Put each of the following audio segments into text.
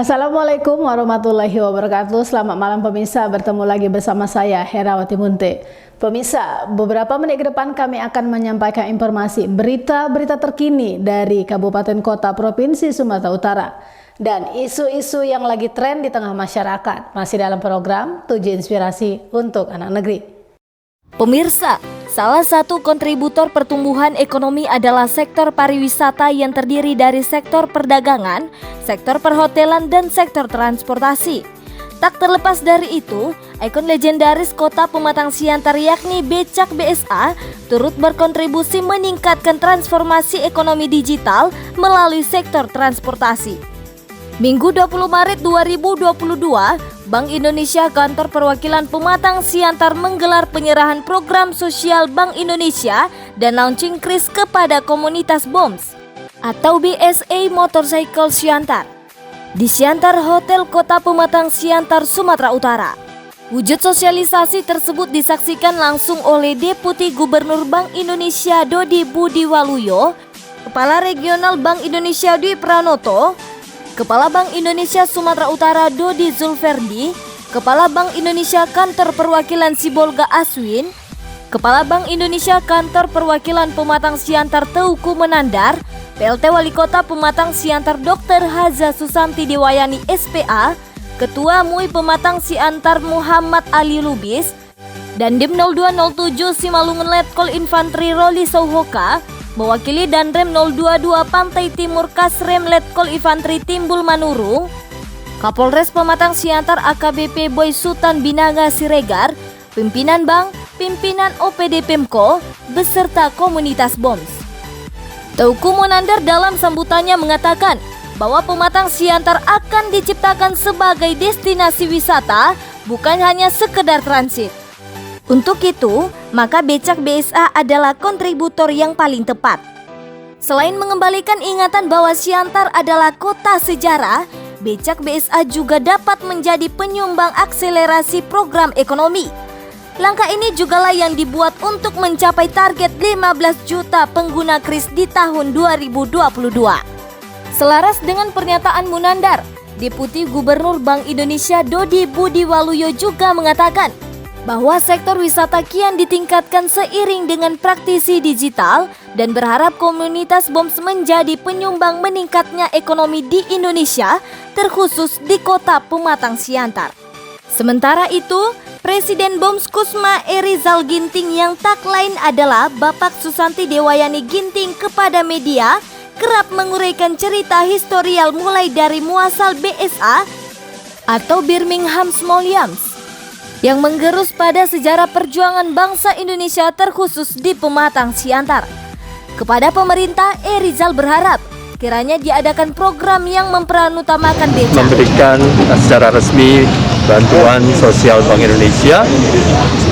Assalamualaikum warahmatullahi wabarakatuh. Selamat malam pemirsa, bertemu lagi bersama saya Herawati Munte. Pemirsa, beberapa menit ke depan kami akan menyampaikan informasi berita-berita terkini dari Kabupaten Kota Provinsi Sumatera Utara dan isu-isu yang lagi tren di tengah masyarakat. Masih dalam program 7 Inspirasi untuk Anak Negeri. Pemirsa, salah satu kontributor pertumbuhan ekonomi adalah sektor pariwisata yang terdiri dari sektor perdagangan, sektor perhotelan, dan sektor transportasi. Tak terlepas dari itu, ikon legendaris kota Pematang Siantar yakni Becak BSA turut berkontribusi meningkatkan transformasi ekonomi digital melalui sektor transportasi. Minggu 20 Maret 2022, Bank Indonesia Kantor Perwakilan Pematang Siantar menggelar penyerahan program sosial Bank Indonesia dan launching kris kepada komunitas BOMS atau BSA Motorcycle Siantar di Siantar Hotel Kota Pematang Siantar, Sumatera Utara. Wujud sosialisasi tersebut disaksikan langsung oleh Deputi Gubernur Bank Indonesia Dodi Budi Waluyo, Kepala Regional Bank Indonesia Dwi Pranoto, Kepala Bank Indonesia Sumatera Utara Dodi Zulferdi, Kepala Bank Indonesia Kantor Perwakilan Sibolga Aswin, Kepala Bank Indonesia Kantor Perwakilan Pematang Siantar Teuku Menandar, PLT Wali Kota Pematang Siantar Dr. Haza Susanti Dewayani SPA, Ketua MUI Pematang Siantar Muhammad Ali Lubis, dan Dim 0207 Simalungun Letkol Infanteri Roli Souhoka, mewakili Danrem 022 Pantai Timur Kasrem Letkol Infanteri Timbul Manurung, Kapolres Pematang Siantar AKBP Boy Sultan Binaga Siregar, pimpinan Bank, pimpinan OPD Pemko, beserta komunitas BOMS. Teuku Monandar dalam sambutannya mengatakan bahwa Pematang Siantar akan diciptakan sebagai destinasi wisata, bukan hanya sekedar transit. Untuk itu, maka Becak BSA adalah kontributor yang paling tepat. Selain mengembalikan ingatan bahwa Siantar adalah kota sejarah, Becak BSA juga dapat menjadi penyumbang akselerasi program ekonomi. Langkah ini jugalah yang dibuat untuk mencapai target 15 juta pengguna kris di tahun 2022. Selaras dengan pernyataan Munandar, Deputi Gubernur Bank Indonesia Dodi Budi Waluyo juga mengatakan bahwa sektor wisata kian ditingkatkan seiring dengan praktisi digital dan berharap komunitas BOMS menjadi penyumbang meningkatnya ekonomi di Indonesia, terkhusus di kota Pematang Siantar. Sementara itu, Presiden BOMS Kusma Erizal Ginting yang tak lain adalah Bapak Susanti Dewayani Ginting kepada media kerap menguraikan cerita historial mulai dari muasal BSA atau Birmingham Small Arms yang menggerus pada sejarah perjuangan bangsa Indonesia terkhusus di Pematang Siantar. Kepada pemerintah, Erizal berharap kiranya diadakan program yang memperutamakan becak. Memberikan secara resmi bantuan sosial Bank Indonesia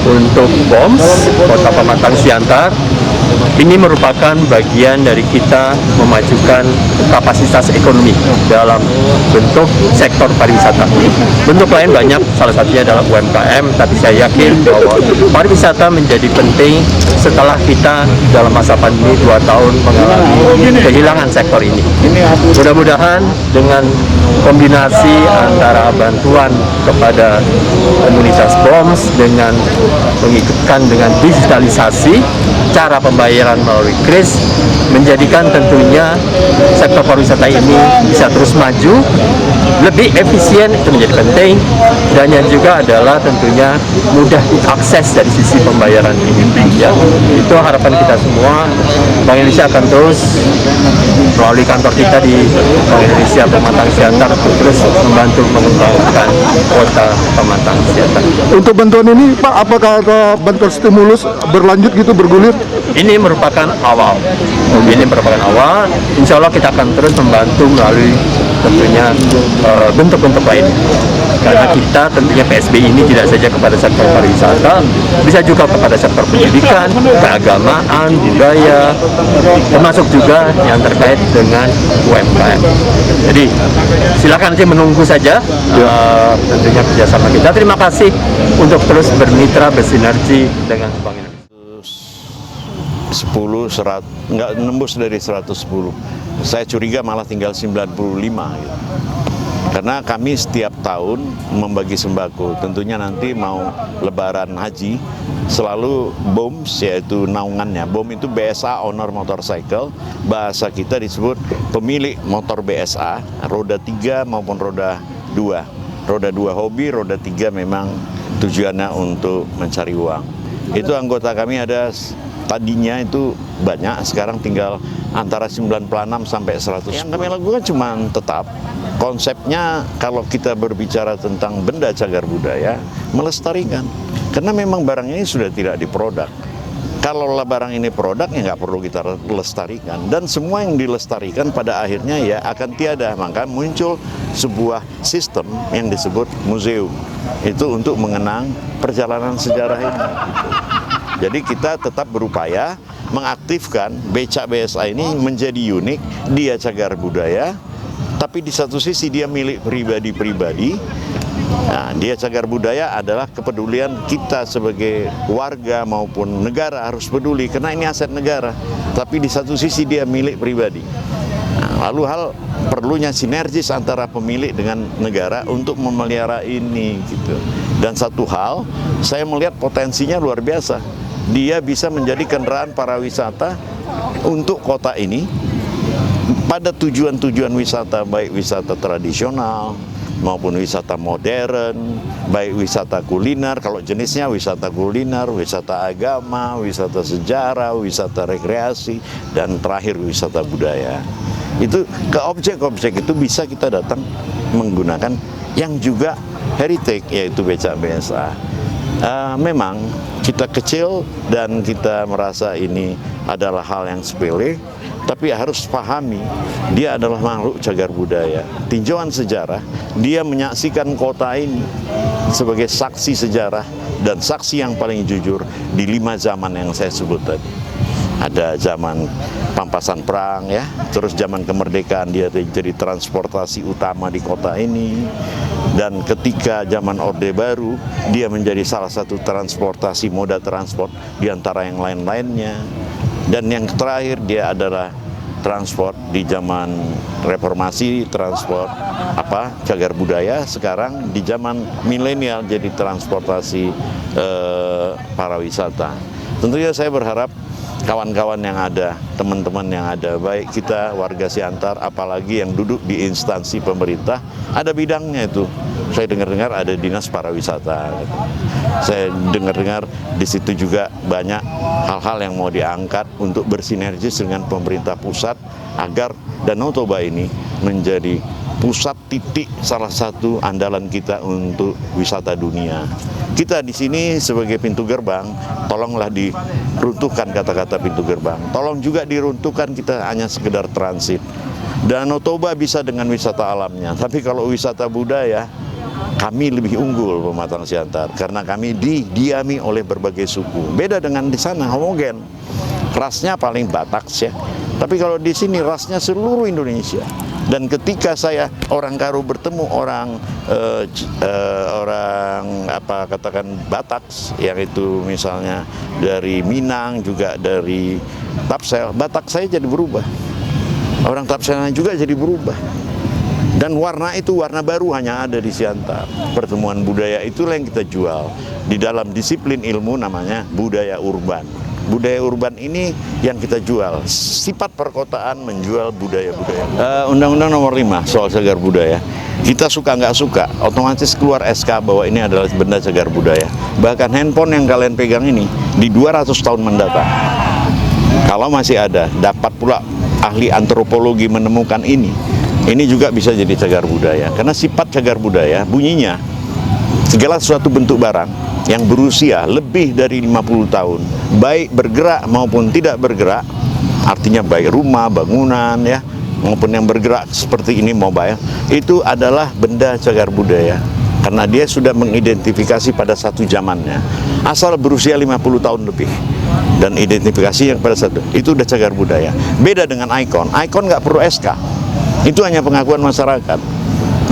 untuk BOMS Kota Pematang Siantar. Ini merupakan bagian dari kita memajukan kapasitas ekonomi dalam bentuk sektor pariwisata. Bentuk lain banyak, salah satunya adalah UMKM, tapi saya yakin bahwa pariwisata menjadi penting setelah kita dalam masa pandemi 2 tahun mengalami kehilangan sektor ini. Mudah-mudahan dengan kombinasi antara bantuan kepada komunitas BOMS dengan mengikutkan dengan digitalisasi cara pembayaran melalui kris, menjadikan tentunya sektor pariwisata ini bisa terus maju, lebih efisien, itu menjadi penting, dan yang juga adalah tentunya mudah diakses dari sisi pembayaran ini. Ya, itu harapan kita semua. Bank Indonesia akan terus melalui kantor kita di Bank Indonesia Pematang Siantar terus membantu mengembangkan kota Pematang Siantar. Untuk bantuan ini, Pak, apakah bantuan stimulus berlanjut gitu, bergulir? Ini merupakan awal. Ini merupakan awal. Insya Allah kita akan terus membantu melalui tentunya bentuk-bentuk lain. Karena kita tentunya PSB ini tidak saja kepada sektor pariwisata, bisa juga kepada sektor pendidikan, keagamaan, budaya, termasuk juga yang terkait dengan UMKM. Jadi silakan nanti menunggu saja tentunya kerjasama kita. Terima kasih untuk terus bermitra, bersinergi dengan Bank Indonesia. 100, nggak nembus dari 110. Saya curiga malah tinggal 95 gitu. Karena kami setiap tahun membagi sembako, tentunya nanti mau lebaran haji, selalu BOMS, yaitu naungannya. BOM itu BSA Owner Motorcycle, bahasa kita disebut pemilik motor BSA, roda 3 maupun roda 2. Roda 2 hobi, roda 3 memang tujuannya untuk mencari uang. Itu anggota kami ada tadinya itu banyak, sekarang tinggal antara 96 sampai 100. Yang kami lakukan cuma tetap konsepnya, kalau kita berbicara tentang benda cagar budaya, melestarikan. Karena memang barang ini sudah tidak diproduk. Kalau barang ini produk, ya nggak perlu kita lestarikan. Dan semua yang dilestarikan pada akhirnya ya akan tiada. Maka muncul sebuah sistem yang disebut museum. Itu untuk mengenang perjalanan sejarah ini. Gitu. Jadi kita tetap berupaya mengaktifkan becak BSA ini menjadi unik, dia cagar budaya, tapi di satu sisi dia milik pribadi-pribadi. Nah, dia cagar budaya adalah kepedulian kita sebagai warga maupun negara harus peduli, karena ini aset negara. Tapi di satu sisi dia milik pribadi. Nah, lalu perlunya sinergis antara pemilik dengan negara untuk memelihara ini gitu. Dan satu hal, saya melihat potensinya luar biasa. Dia bisa menjadi kendaraan pariwisata untuk kota ini pada tujuan-tujuan wisata, baik wisata tradisional maupun wisata modern, baik wisata kuliner, kalau jenisnya wisata kuliner, wisata agama, wisata sejarah, wisata rekreasi, dan terakhir wisata budaya. Itu ke objek-objek itu bisa kita datang menggunakan yang juga heritage, yaitu becak BSA. Memang kita kecil dan kita merasa ini adalah hal yang sepele, tapi harus pahami dia adalah makhluk cagar budaya, tinjauan sejarah. Dia menyaksikan kota ini sebagai saksi sejarah dan saksi yang paling jujur di 5 zaman yang saya sebut tadi. Ada zaman pampasan perang ya, terus zaman kemerdekaan dia jadi transportasi utama di kota ini, dan ketika zaman Orde Baru dia menjadi salah satu transportasi moda transport di antara yang lain-lainnya, dan yang terakhir dia adalah transport di zaman reformasi, transport cagar budaya. Sekarang di zaman milenial jadi transportasi pariwisata. Tentunya saya berharap kawan-kawan yang ada, teman-teman yang ada, baik kita warga Siantar, apalagi yang duduk di instansi pemerintah, ada bidangnya itu. Saya dengar-dengar ada dinas pariwisata. Saya dengar-dengar di situ juga banyak hal-hal yang mau diangkat untuk bersinergis dengan pemerintah pusat agar Danau Toba ini menjadi pusat titik salah satu andalan kita untuk wisata dunia. Kita di sini sebagai pintu gerbang, tolonglah diruntuhkan kata-kata pintu gerbang. Tolong juga diruntuhkan kita hanya sekedar transit. Danau Toba bisa dengan wisata alamnya, tapi kalau wisata budaya, kami lebih unggul Pematang Siantar karena kami didiami oleh berbagai suku. Beda dengan di sana, homogen. Rasnya paling Bataks ya. Tapi kalau di sini rasnya seluruh Indonesia. Dan ketika saya orang Karo bertemu orang Bataks, yang itu misalnya dari Minang, juga dari Tapsel, Batak saya jadi berubah. Orang Tapselnya juga jadi berubah. Dan warna itu warna baru hanya ada di Siantar. Pertemuan budaya itulah yang kita jual. Di dalam disiplin ilmu namanya budaya urban. Budaya urban ini yang kita jual. Sifat perkotaan menjual budaya-budaya. Undang-Undang Nomor 5 soal cagar budaya. Kita suka nggak suka, otomatis keluar SK bahwa ini adalah benda cagar budaya. Bahkan handphone yang kalian pegang ini di 200 tahun mendatang, kalau masih ada, dapat pula ahli antropologi menemukan ini juga bisa jadi cagar budaya. Karena sifat cagar budaya bunyinya, segala suatu bentuk barang yang berusia lebih dari 50 tahun, baik bergerak maupun tidak bergerak, artinya baik rumah, bangunan ya, maupun yang bergerak seperti ini mobile, itu adalah benda cagar budaya. Karena dia sudah mengidentifikasi pada satu zamannya, asal berusia 50 tahun lebih. Dan identifikasi yang pada satu, itu udah cagar budaya. Beda dengan ikon nggak perlu SK. Itu hanya pengakuan masyarakat.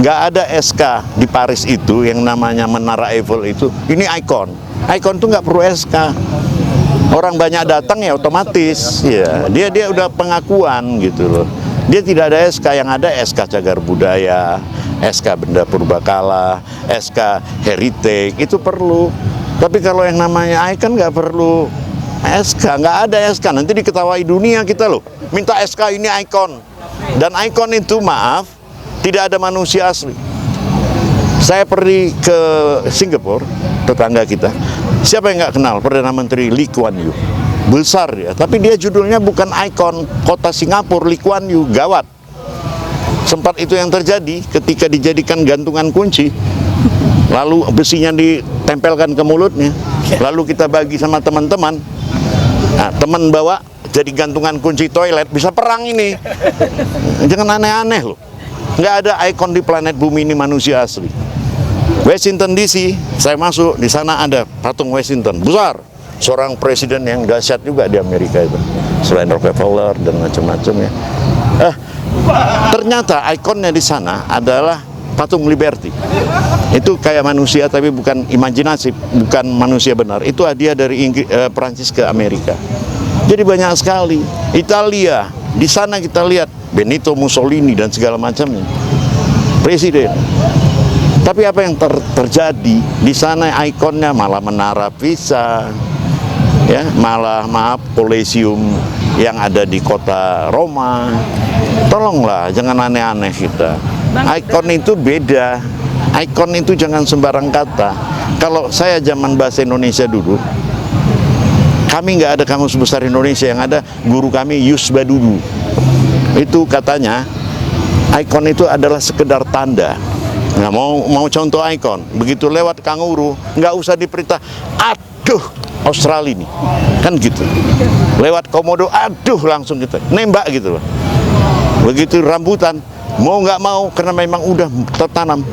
Nggak ada SK di Paris itu yang namanya Menara Eiffel itu. Ini ikon. Ikon itu nggak perlu SK. Orang banyak datang ya otomatis. Ya, dia udah pengakuan gitu loh. Dia tidak ada SK, yang ada SK cagar budaya, SK Benda Purbakala, SK Heritage, itu perlu. Tapi kalau yang namanya ikon nggak perlu SK, nggak ada SK, nanti diketawai dunia kita loh. Minta SK ini ikon. Dan ikon itu maaf, tidak ada manusia asli. Saya pergi ke Singapura, tetangga kita. Siapa yang nggak kenal Perdana Menteri Lee Kuan Yew? Besar ya, tapi dia judulnya bukan ikon kota Singapura, Lee Kuan Yew, gawat. Sempat itu yang terjadi ketika dijadikan gantungan kunci, lalu besinya ditempelkan ke mulutnya, lalu kita bagi sama teman-teman. Nah, teman bawa jadi gantungan kunci toilet, bisa perang ini. Jangan aneh-aneh loh. Nggak ada ikon di planet bumi ini manusia asli. Washington DC, saya masuk, di sana ada patung Washington, besar. Seorang presiden yang dahsyat juga di Amerika itu. Selain Rockefeller dan macam-macam ya. Ternyata ikonnya di sana adalah patung Liberty. Itu kayak manusia tapi bukan imajinasi, bukan manusia benar. Itu hadiah dari Perancis ke Amerika. Jadi banyak sekali. Italia, di sana kita lihat Benito Mussolini dan segala macamnya. Presiden. Tapi apa yang terjadi di sana, ikonnya malah menara Pisa, ya, malah Colosseum yang ada di kota Roma. Tolonglah, jangan aneh-aneh kita. Ikon itu beda. Ikon itu jangan sembarang kata. Kalau saya zaman bahasa Indonesia dulu, kami nggak ada kamus besar Indonesia, yang ada guru kami Yus Badudu. Itu katanya, ikon itu adalah sekedar tanda. Nah, mau contoh ikon, begitu lewat kanguru, nggak usah diperintah, aduh Australia nih, kan gitu. Lewat komodo, aduh langsung kita nembak gitu loh. Begitu rambutan, mau nggak mau karena memang udah tertanam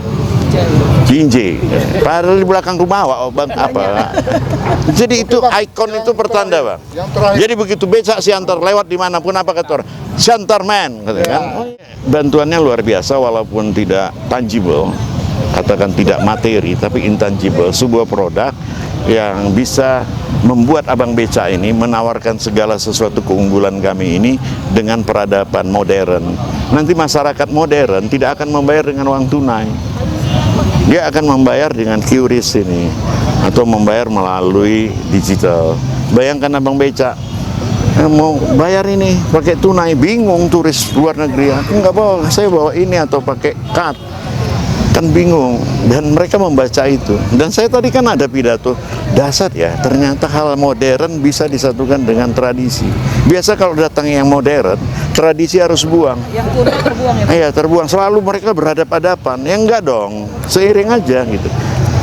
jinjai. Padahal di belakang rumah, bang apa? Jadi itu ikon itu pertanda, bang. Jadi begitu becak siantar lewat dimanapun apa kata orang, siantar man, kan? Bantuannya luar biasa walaupun tidak tangible, katakan tidak materi tapi intangible, sebuah produk yang bisa membuat Abang Beca ini menawarkan segala sesuatu keunggulan kami ini dengan peradaban modern. Nanti masyarakat modern tidak akan membayar dengan uang tunai. Dia akan membayar dengan QRIS ini atau membayar melalui digital. Bayangkan Abang Beca mau bayar ini pakai tunai, bingung turis luar negeri, aku nggak bawa, saya bawa ini atau pakai card, kan bingung. Dan mereka membaca itu. Dan saya tadi kan ada pidato, dasar ya, ternyata hal modern bisa disatukan dengan tradisi. Biasa kalau datang yang modern, tradisi harus buang. Yang kuno terbuang ya? Iya, terbuang. Selalu mereka berhadap-hadapan. Ya enggak dong, seiring aja gitu.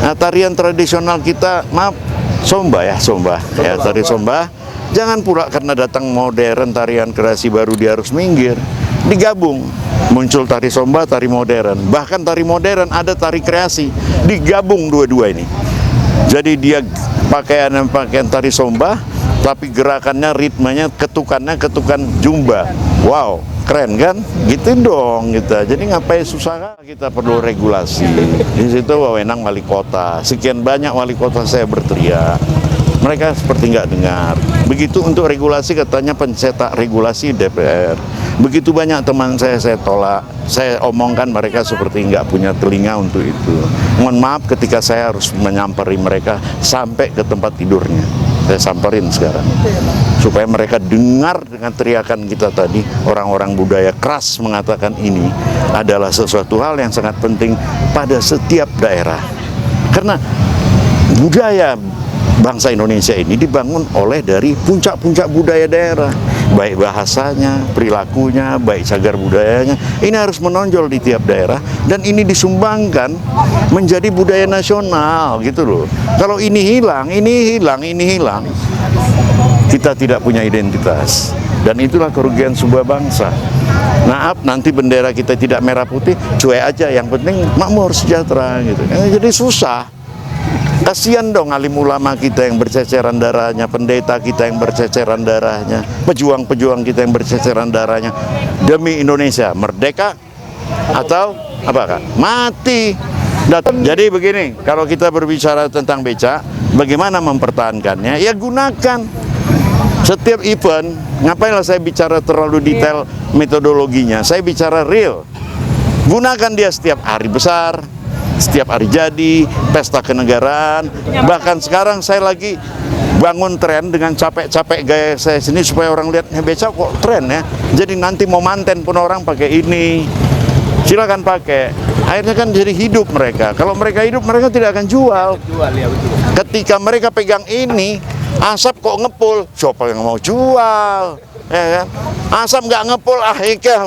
Nah, tarian tradisional kita, maaf, Somba ya, Somba. Ya, tari Somba. Jangan pula karena datang modern, tarian kreasi baru dia harus minggir. Digabung. Muncul tari Somba, tari modern. Bahkan tari modern ada tari kreasi. Digabung dua-dua ini. Jadi dia pakaian tari Somba, tapi gerakannya, ritmenya, ketukan jumba. Wow, keren kan? Gitu dong kita. Jadi ngapain susah? Kita perlu regulasi. Di situ wewenang wali kota. Sekian banyak wali kota saya berteriak. Mereka seperti nggak dengar. Begitu untuk regulasi, katanya pencetak regulasi DPR. Begitu banyak teman saya tolak. Saya omongkan, mereka seperti nggak punya telinga untuk itu. Mohon maaf ketika saya harus menyamperi mereka sampai ke tempat tidurnya. Saya samperin sekarang. Supaya mereka dengar dengan teriakan kita tadi. Orang-orang budaya keras mengatakan ini adalah sesuatu hal yang sangat penting pada setiap daerah. Karena budaya bangsa Indonesia ini dibangun oleh dari puncak-puncak budaya daerah, baik bahasanya, perilakunya, baik cagar budayanya. Ini harus menonjol di tiap daerah dan ini disumbangkan menjadi budaya nasional gitu loh. Kalau ini hilang, kita tidak punya identitas dan itulah kerugian sebuah bangsa. Maaf, nanti bendera kita tidak merah putih, cuek aja. Yang penting makmur, sejahtera gitu. Jadi susah. Kasihan dong alim ulama kita yang berceceran darahnya, pendeta kita yang berceceran darahnya, pejuang-pejuang kita yang berceceran darahnya demi Indonesia merdeka atau apa Kak? Mati. Jadi begini, kalau kita berbicara tentang beca, bagaimana mempertahankannya? Ya gunakan setiap event. Ngapainlah saya bicara terlalu detail metodologinya? Saya bicara real. Gunakan dia setiap hari besar, setiap hari jadi, pesta kenegaraan. Bahkan sekarang saya lagi bangun tren dengan capek-capek gaya saya sini supaya orang lihat beca kok tren ya. Jadi nanti mau manten pun orang pakai ini. Silakan pakai. Akhirnya kan jadi hidup mereka. Kalau mereka hidup, mereka tidak akan jual. Ketika mereka pegang ini, asap kok ngepul, siapa yang mau jual? Ya kan? Asap nggak ngepul,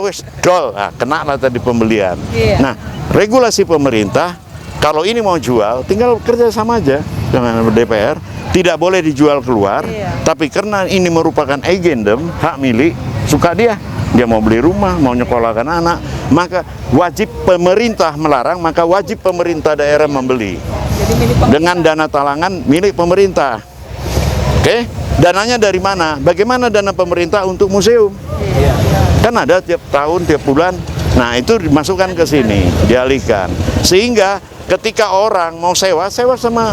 wis dol. Nah, kena lah tadi pembelian. Nah, regulasi pemerintah, kalau ini mau jual, tinggal kerja sama aja dengan DPR. Tidak boleh dijual keluar, tapi karena ini merupakan agendum, hak milik, suka dia mau beli rumah, mau nyekolahkan anak, maka wajib pemerintah melarang, maka wajib pemerintah daerah membeli dengan dana talangan milik pemerintah. Oke, dananya dari mana? Bagaimana dana pemerintah untuk museum? Kan ada tiap tahun, tiap bulan. Nah, itu dimasukkan ke sini, dialihkan. Sehingga ketika orang mau sewa sama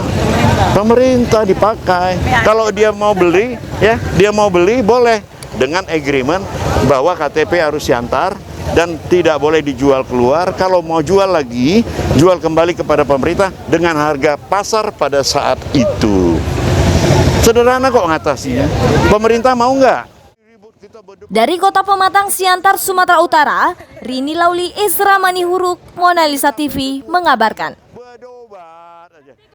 pemerintah dipakai. Kalau dia mau beli, ya, dia mau beli boleh dengan agreement bahwa KTP harus diantar dan tidak boleh dijual keluar. Kalau mau jual lagi, jual kembali kepada pemerintah dengan harga pasar pada saat itu. Sederhana kok ngatasinya. Pemerintah mau nggak? Dari Kota Pematang, Siantar, Sumatera Utara, Rini Lauli, Isra Manihuruk, Mona Lisa TV mengabarkan.